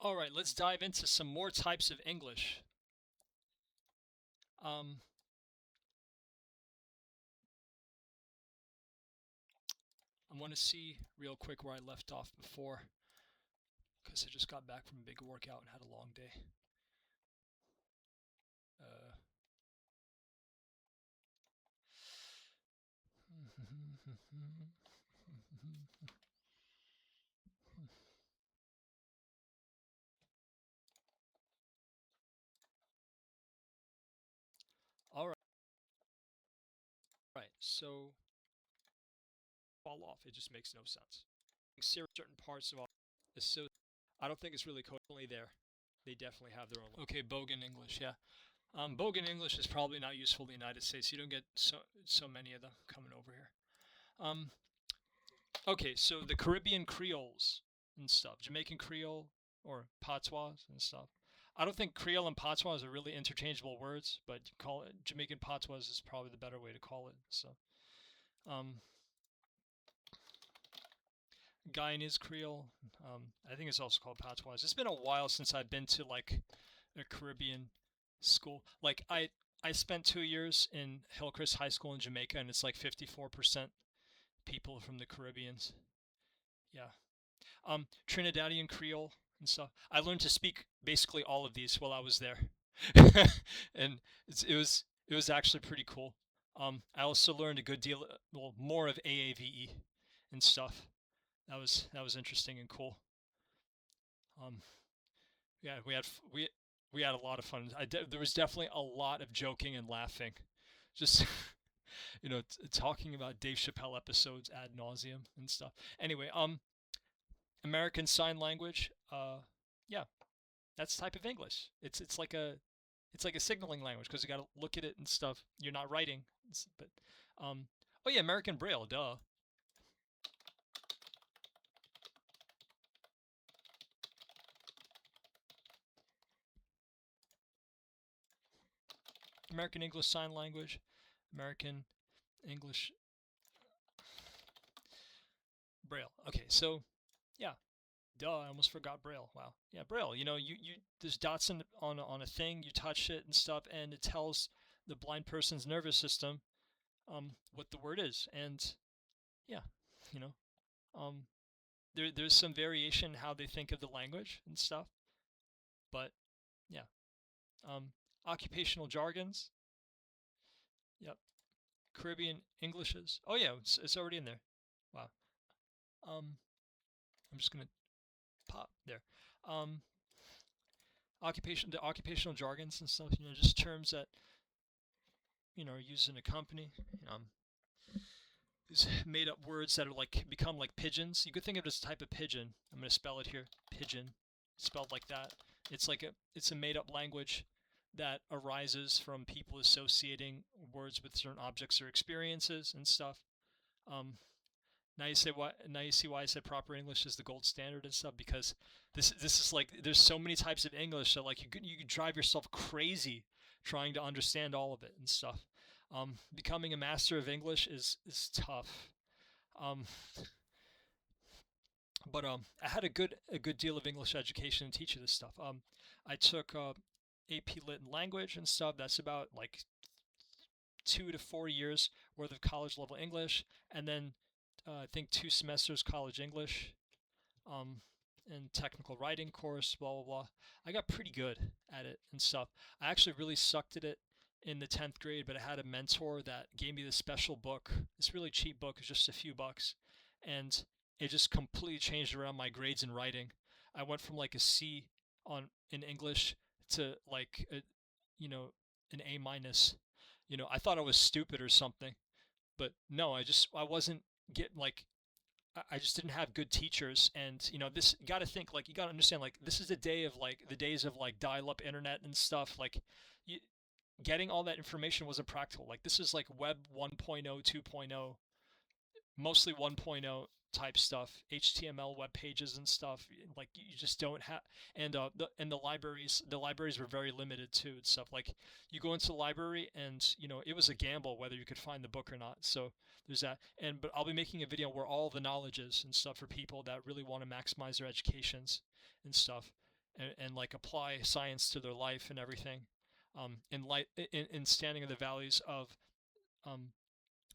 All right, let's dive into some more types of English. I want to see real quick where I left off before, because I just got back from a big workout and had a long day. All right, so fall off. It just makes no sense. Certain parts of so I don't think it's really totally there. They definitely have their own. Okay, Bogan English, yeah. Bogan English is probably not useful in the United States. You don't get so many of them coming over here. Okay, so the Caribbean Creoles and stuff, Jamaican Creole or Patois and stuff. I don't think Creole and Patois are really interchangeable words, but you call it Jamaican Patois is probably the better way to call it. So, Guyanese Creole, I think it's also called Patois. It's been a while since I've been to like a Caribbean school. Like I spent 2 years in Hillcrest High School in Jamaica, and it's like 54% people from the Caribbeans. Yeah. Trinidadian Creole and stuff. I learned to speak basically all of these while I was there, and it was actually pretty cool. I also learned a good deal, well, more of AAVE and stuff. That was interesting and cool. Yeah, we had a lot of fun. There was definitely a lot of joking and laughing, just talking about Dave Chappelle episodes ad nauseum and stuff. Anyway, American Sign Language. Yeah, that's the type of English. It's like a signaling language because you got to look at it and stuff. You're not writing, but oh yeah, American Braille. Duh. American English Sign Language, American English Braille. Okay, so yeah, duh, I almost forgot Braille. Wow. Yeah, Braille. You there's dots on a thing, you touch it and stuff, and it tells the blind person's nervous system what the word is. And yeah, you know, um, there's some variation in how they think of the language and stuff. But yeah, occupational jargons. Yep. Caribbean Englishes. Oh yeah, it's already in there. Wow. I'm just gonna pop there. Um, the occupational jargons and stuff. Just terms that are used in a company. These made up words that are like become like pigeons. You could think of it as a type of pigeon. I'm gonna spell it here. Pigeon, spelled like that. It's a made up language that arises from people associating words with certain objects or experiences and stuff. Um, now you say why. Now you see why I said proper English is the gold standard and stuff, because this is like there's so many types of English that like you could drive yourself crazy trying to understand all of it and stuff. Becoming a master of English is tough. Um, but I had a good deal of English education and teaching this stuff. I took AP Lit and Language and stuff. That's about like 2 to 4 years worth of college level English, and then I think 2 semesters college English, um, and technical writing course, blah blah blah. I got pretty good at it and stuff. I actually really sucked at it in the 10th grade, but I had a mentor that gave me this special book. This really cheap book, it's just a few bucks, and it just completely changed around my grades in writing. I went from like a C in English to like an A minus. I thought I was stupid or something, but no, I wasn't getting like I just didn't have good teachers. And this, you got to think, like, you got to understand, like, this is the days of like dial-up internet and stuff. Like, you, getting all that information wasn't practical. Like, this is like web 1.0, 2.0, mostly 1.0 type stuff, HTML web pages and stuff. Like, you just don't have. And the libraries were very limited too and stuff. Like, you go into the library and it was a gamble whether you could find the book or not. So there's that. But I'll be making a video where all the knowledge is and stuff for people that really want to maximize their educations and stuff. and like apply science to their life and everything. In standing on the values of um,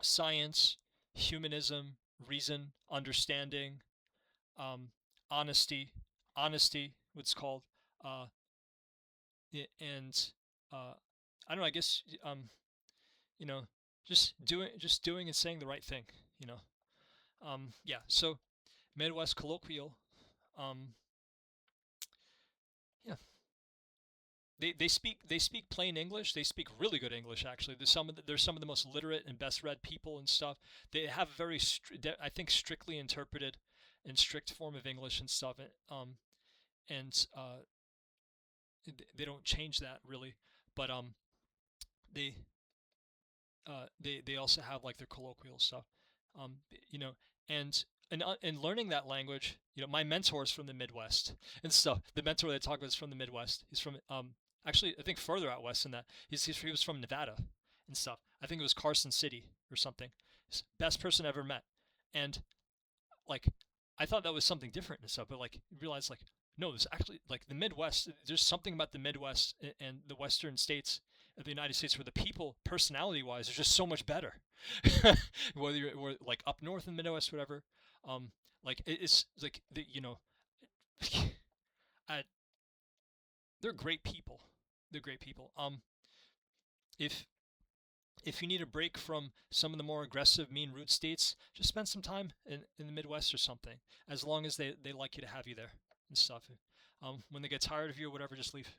science, humanism, reason, understanding, um, honesty, honesty, what's called, uh, and I don't know. I guess you know, just doing and saying the right thing. You know, yeah. So Midwest colloquial. Um, yeah, they speak plain English. They speak really good English actually. There's some of the most literate and best read people and stuff. They have very I think strictly interpreted and strict form of English and stuff. And they don't change that really. But they they also have like their colloquial stuff. Um, you know, and and learning that language, my mentor is from the Midwest and stuff. The mentor that I talk about is from the Midwest. He's from actually I think further out west than that. He was from Nevada and stuff. I think it was Carson City or something. Best person I ever met, and like I thought that was something different and stuff, but like realized like no, there's actually like the Midwest. There's something about the Midwest and the Western states of the United States where the people, personality-wise, are just so much better. Whether you're like up north in the Midwest, whatever, um, like it's like uh, they're great people. They're great people. If if you need a break from some of the more aggressive, mean root states, just spend some time in the Midwest or something. As long as they like you to have you there and stuff. When they get tired of you or whatever, just leave.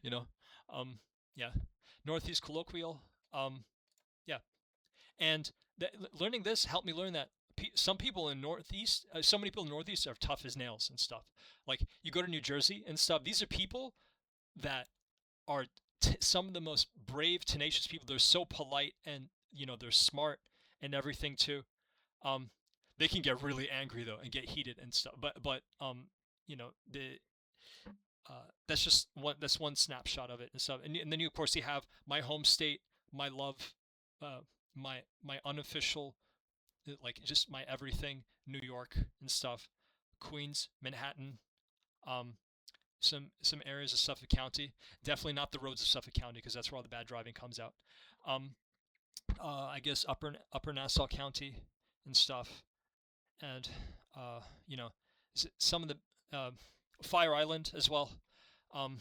you know. Um, yeah. Northeast colloquial. Yeah. And learning this helped me learn that some people in Northeast, so many people in Northeast are tough as nails and stuff. Like you go to New Jersey and stuff. These are people that are some of the most brave, tenacious people. They're so polite and they're smart and everything too. Um, they can get really angry though and get heated and stuff. But the that's one snapshot of it and stuff. And then you of course you have my home state, my love, uh, my unofficial, like just my everything, New York and stuff, Queens, Manhattan, um, some areas of Suffolk County. Definitely not the roads of Suffolk County because that's where all the bad driving comes out. Um, I guess upper Nassau County and stuff, and uh, you know some of the Fire Island as well. Um,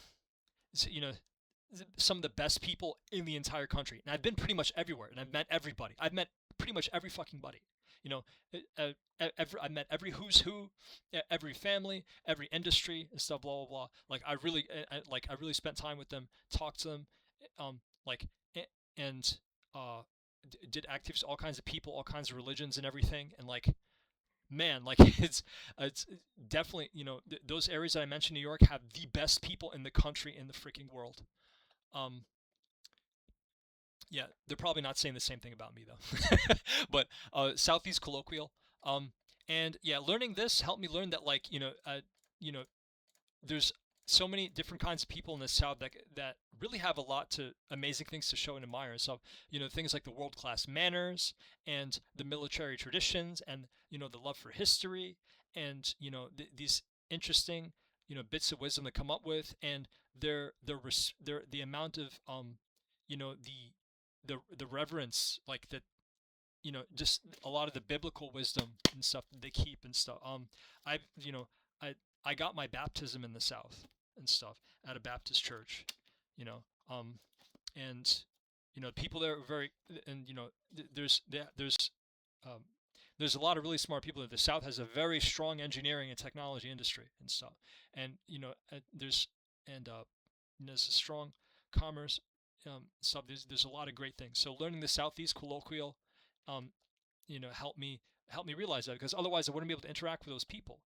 some of the best people in the entire country, and I've been pretty much everywhere, and I've met everybody. I've met pretty much every fucking buddy. You know, I've met every who's who, every family, every industry, and stuff. Blah blah blah. Like I really spent time with them, talked to them, like and did activities, all kinds of people, all kinds of religions, and everything. And like, man, like it's definitely those areas that I mentioned, New York, have the best people in the country, in the freaking world. Um, yeah, they're probably not saying the same thing about me though. But Southeast colloquial. Um, and yeah, learning this helped me learn that like you know there's so many different kinds of people in the South that really have a lot to amazing things to show and admire. So things like the world class manners and the military traditions and the love for history and these interesting bits of wisdom to come up with, and their the amount of you know the reverence, like that, just a lot of the biblical wisdom and stuff that they keep and stuff. I I I got my baptism in the South and stuff at a Baptist church, you know, um, and people there are very, and there's um, there's a lot of really smart people. The South has a very strong engineering and technology industry and stuff, and there's a strong commerce stuff. There's a lot of great things. So learning the Southeast colloquial, um, helped me realize that, because otherwise I wouldn't be able to interact with those people.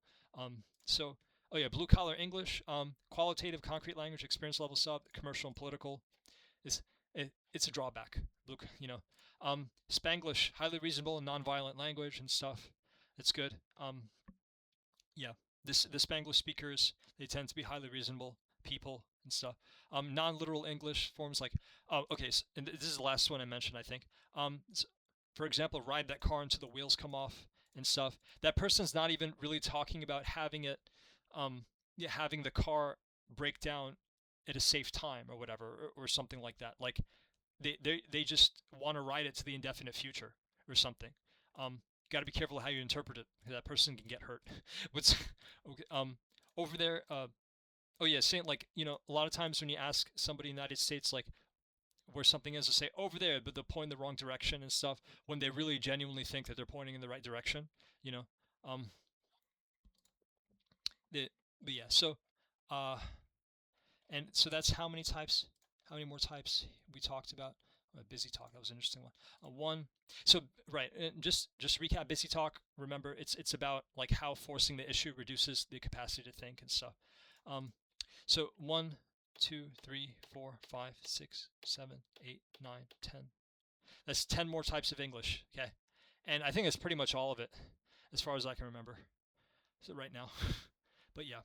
So oh yeah, blue collar English, qualitative, concrete language, experience level sub, commercial and political. It's a drawback. Spanglish, highly reasonable and non-violent language and stuff. It's good. Yeah, the Spanglish speakers, they tend to be highly reasonable people and stuff. Non-literal English forms like, oh, okay, so, and this is the last one I mentioned, I think. For example, ride that car until the wheels come off and stuff. That person's not even really talking about having it, having the car break down at a safe time or whatever, or something like that. Like they just want to write it to the indefinite future or something. Got to be careful how you interpret it. That person can get hurt. What's okay? Over there. Oh yeah, saying like a lot of times when you ask somebody in the United States like where something is, to say over there, but they're pointing the wrong direction and stuff when they really genuinely think that they're pointing in the right direction. You know. Um. The, but yeah. So. Uh. And so that's how many types? How many more types we talked about? Busy talk. That was an interesting one. One. So right, and just recap. Busy talk. Remember, it's about like how forcing the issue reduces the capacity to think and stuff. Um, so 1, 2, 3, 4, 5, 6, 7, 8, 9, 10. That's 10 more types of English. Okay, and I think that's pretty much all of it, as far as I can remember. So right now, but yeah.